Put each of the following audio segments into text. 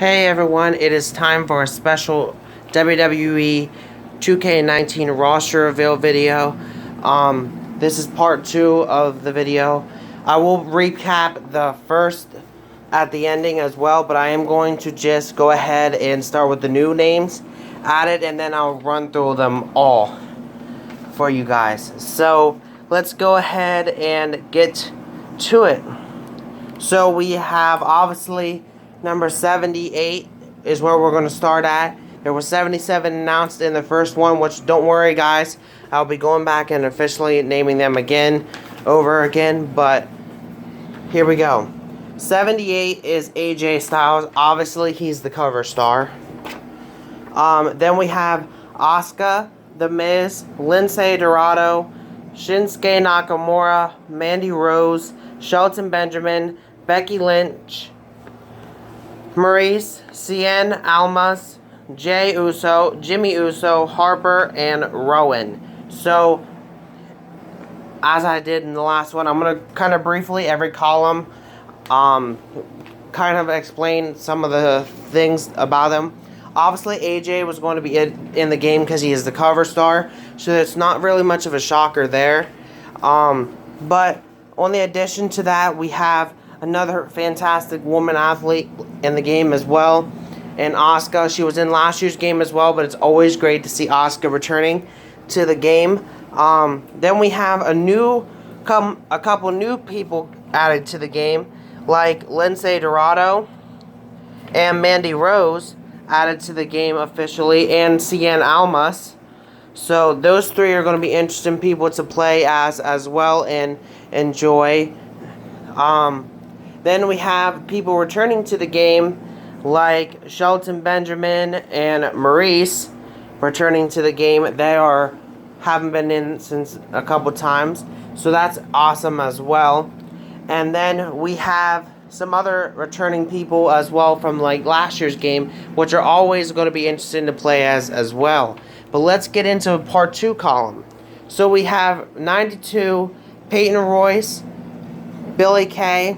Hey everyone, it is time for a special WWE 2K19 roster reveal video. This is part 2 of the video. I will recap the first at the ending as well, but I am going to just go ahead and start with the new names added, and then I'll run through them all for you guys. So let's go ahead and get to it. So we have obviously number 78 is where we're going to start at. There were 77 announced in the first one, which don't worry guys, I'll be going back and officially naming them over again, but here we go. 78 is AJ Styles. Obviously he's the cover star. Then we have Asuka, The Miz, Lince Dorado, Shinsuke Nakamura, Mandy Rose, Shelton Benjamin, Becky Lynch, Maurice, Cien Almas, Jey Uso, Jimmy Uso, Harper, and Rowan. So, as I did in the last one, I'm going to kind of briefly, every column, kind of explain some of the things about them. Obviously, AJ was going to be in the game because he is the cover star, so it's not really much of a shocker there. But on the addition to that, we have another fantastic woman athlete in the game as well, and Asuka. She was in last year's game as well, but it's always great to see Asuka returning to the game. Then we have a couple new people added to the game, like Lince Dorado and Mandy Rose added to the game officially, and Cien Almas. So those three are going to be interesting people to play as well and enjoy. Then we have people returning to the game like Shelton Benjamin and Maurice returning to the game. They haven't been in since a couple times, so that's awesome as well. And then we have some other returning people as well from like last year's game, which are always going to be interesting to play as well. But let's get into part 2 column. So we have 92, Peyton Royce, Billie Kay,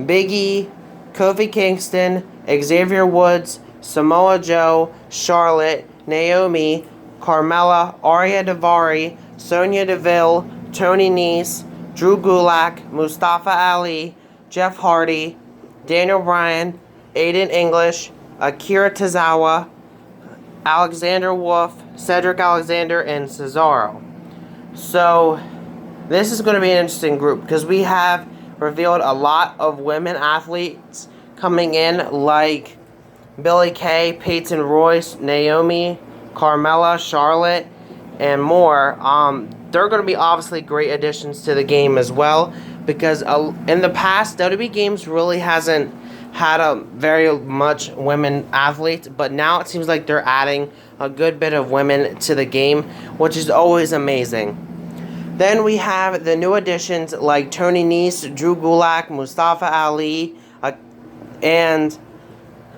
Big E, Kofi Kingston, Xavier Woods, Samoa Joe, Charlotte, Naomi, Carmella, Ariya Daivari, Sonya Deville, Tony Nese, Drew Gulak, Mustafa Ali, Jeff Hardy, Daniel Bryan, Aiden English, Akira Tozawa, Alexander Wolf, Cedric Alexander, and Cesaro. So this is going to be an interesting group because we have revealed a lot of women athletes coming in, like Billie Kay, Peyton Royce, Naomi, Carmella, Charlotte, and more. They're going to be obviously great additions to the game as well, because in the past, WWE games really hasn't had a very much women athletes, but now it seems like they're adding a good bit of women to the game, which is always amazing. Then we have the new additions like Tony Nese, Drew Gulak, Mustafa Ali, and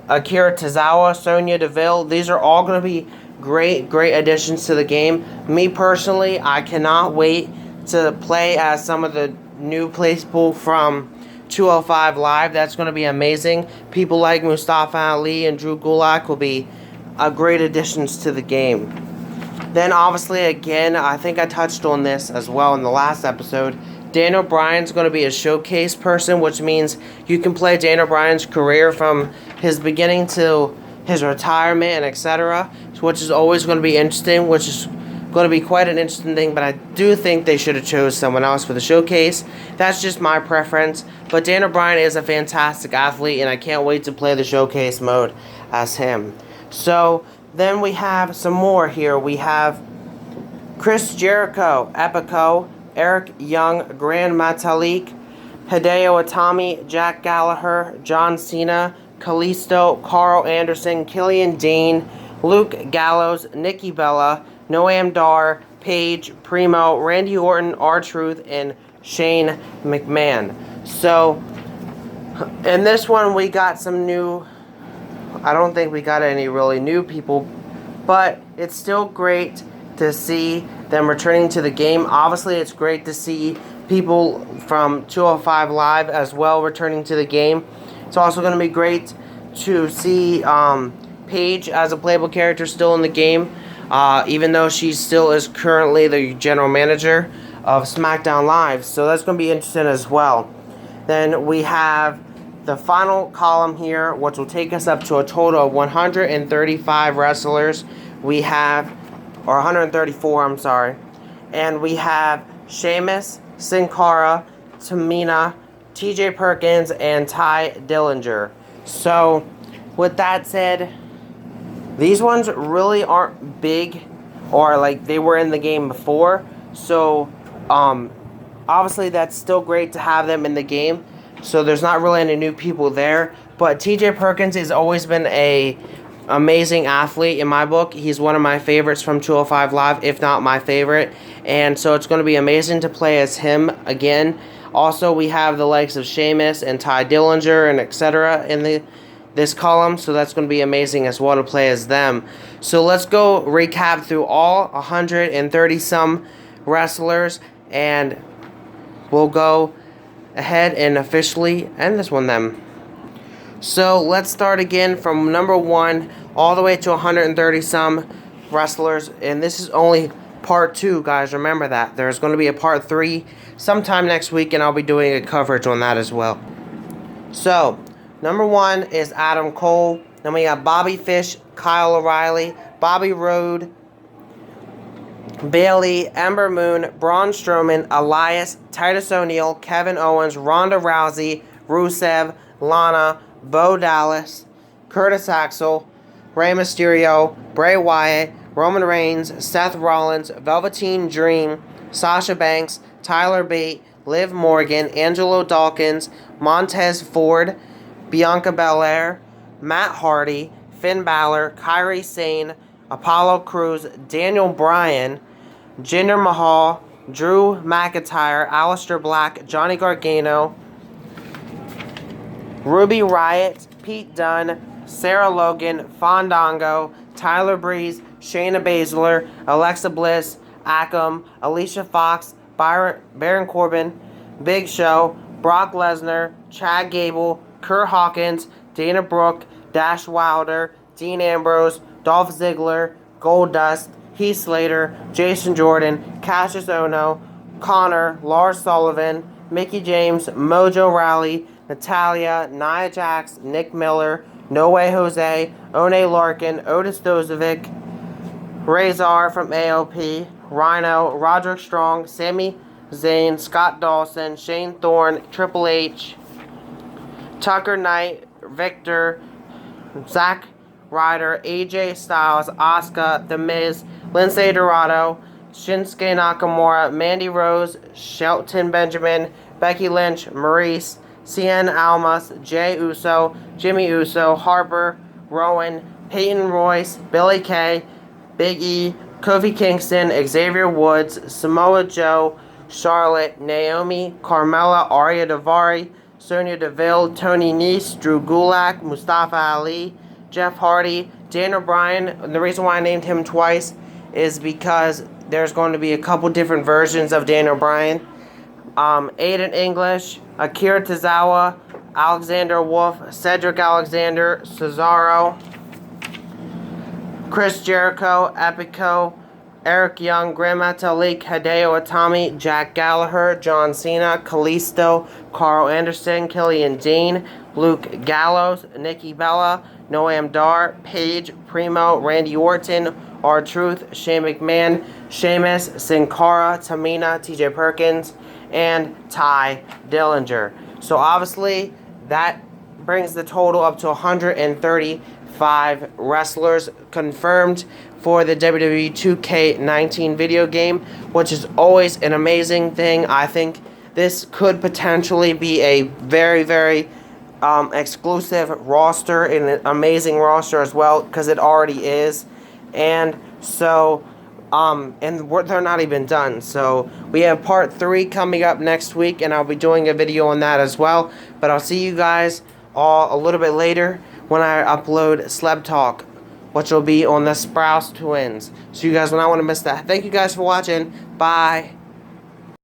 Akira Tozawa, Sonya Deville. These are all going to be great additions to the game. Me personally, I cannot wait to play as some of the new people from 205 Live. That's going to be amazing. People like Mustafa Ali and Drew Gulak will be great additions to the game. Then obviously, again, I think I touched on this as well in the last episode, Daniel Bryan's going to be a showcase person, which means you can play Daniel Bryan's career from his beginning to his retirement and etc., which is always going to be interesting, which is going to be quite an interesting thing, but I do think they should have chose someone else for the showcase. That's just my preference, but Daniel Bryan is a fantastic athlete, and I can't wait to play the showcase mode as him. So then we have some more here. We have Chris Jericho, Epico, Eric Young, Grand Metalik, Hideo Itami, Jack Gallagher, John Cena, Kalisto, Carl Anderson, Killian Dane, Luke Gallows, Nikki Bella, Noam Dar, Paige, Primo, Randy Orton, R-Truth, and Shane McMahon. So, in this one we got some new, I don't think we got any really new people, but it's still great to see them returning to the game. Obviously, it's great to see people from 205 Live as well returning to the game. It's also going to be great to see Paige as a playable character still in the game, even though she still is currently the general manager of SmackDown Live. So that's going to be interesting as well. Then we have the final column here, which will take us up to a total of 135 wrestlers. We have, or 134, I'm sorry. And we have Sheamus, Sin Cara, Tamina, TJ Perkins, and Tye Dillinger. So, with that said, these ones really aren't big, or like they were in the game before. So, obviously that's still great to have them in the game. So there's not really any new people there. But TJ Perkins has always been a amazing athlete in my book. He's one of my favorites from 205 Live, if not my favorite. And so it's going to be amazing to play as him again. Also, we have the likes of Sheamus and Tye Dillinger and etc. in this column. So that's going to be amazing as well to play as them. So let's go recap through all 130 some wrestlers, and we'll go ahead and officially end this one then. So let's start again from number 1 all the way to 130 some wrestlers, and this is only part 2, guys. Remember that there's going to be a part 3 sometime next week, and I'll be doing a coverage on that as well. So number 1 is Adam Cole. Then we got Bobby Fish, Kyle O'Reilly, Bobby Roode, Bayley, Ember Moon, Braun Strowman, Elias, Titus O'Neil, Kevin Owens, Ronda Rousey, Rusev, Lana, Bo Dallas, Curtis Axel, Rey Mysterio, Bray Wyatt, Roman Reigns, Seth Rollins, Velveteen Dream, Sasha Banks, Tyler Bate, Liv Morgan, Angelo Dawkins, Montez Ford, Bianca Belair, Matt Hardy, Finn Balor, Kairi Sane, Apollo Crews, Daniel Bryan, Jinder Mahal, Drew McIntyre, Aleister Black, Johnny Gargano, Ruby Riott, Pete Dunne, Sarah Logan, Fandango, Tyler Breeze, Shayna Baszler, Alexa Bliss, Akam, Alicia Fox, Baron Corbin, Big Show, Brock Lesnar, Chad Gable, Kurt Hawkins, Dana Brooke, Dash Wilder, Dean Ambrose, Dolph Ziggler, Goldust, Heath Slater, Jason Jordan, Cassius Ohno, Connor, Lars Sullivan, Mickie James, Mojo Rawley, Natalya, Nia Jax, Nick Miller, No Way Jose, Oney Larkin, Otis Dozovic, Razor from AOP, Rhino, Roderick Strong, Sami Zayn, Scott Dawson, Shane Thorne, Triple H, Tucker Knight, Victor, Zack Ryder, AJ Styles, Asuka, The Miz, Lindsay Dorado, Shinsuke Nakamura, Mandy Rose, Shelton Benjamin, Becky Lynch, Maurice, Cien Almas, Jey Uso, Jimmy Uso, Harper, Rowan, Peyton Royce, Billy Kay, Big E, Kofi Kingston, Xavier Woods, Samoa Joe, Charlotte, Naomi, Carmella, Arya Daivari, Sonya Deville, Tony Nese, Drew Gulak, Mustafa Ali, Jeff Hardy, Daniel Bryan. And the reason why I named him twice is because there's going to be a couple different versions of Daniel Bryan. Aiden English, Akira Tozawa, Alexander Wolf, Cedric Alexander, Cesaro, Chris Jericho, Epico, Eric Young, Gran Metalik, Hideo Itami, Jack Gallagher, John Cena, Kalisto, Carl Anderson, Killian Dean, Luke Gallows, Nikki Bella, Noam Dar, Paige, Primo, Randy Orton, R-Truth, Shane McMahon, Sheamus, Sin Cara, Tamina, TJ Perkins, and Tye Dillinger. So obviously that brings the total up to 135 wrestlers confirmed for the WWE 2K19 video game, which is always an amazing thing. I think this could potentially be a very, very exclusive roster, and an amazing roster as well, because it already is. And so they're not even done. So we have part 3 coming up next week, and I'll be doing a video on that as well. But I'll see you guys all a little bit later when I upload Sleb Talk, which will be on the Sprouse Twins. So you guys will not want to miss that. Thank you guys for watching. Bye.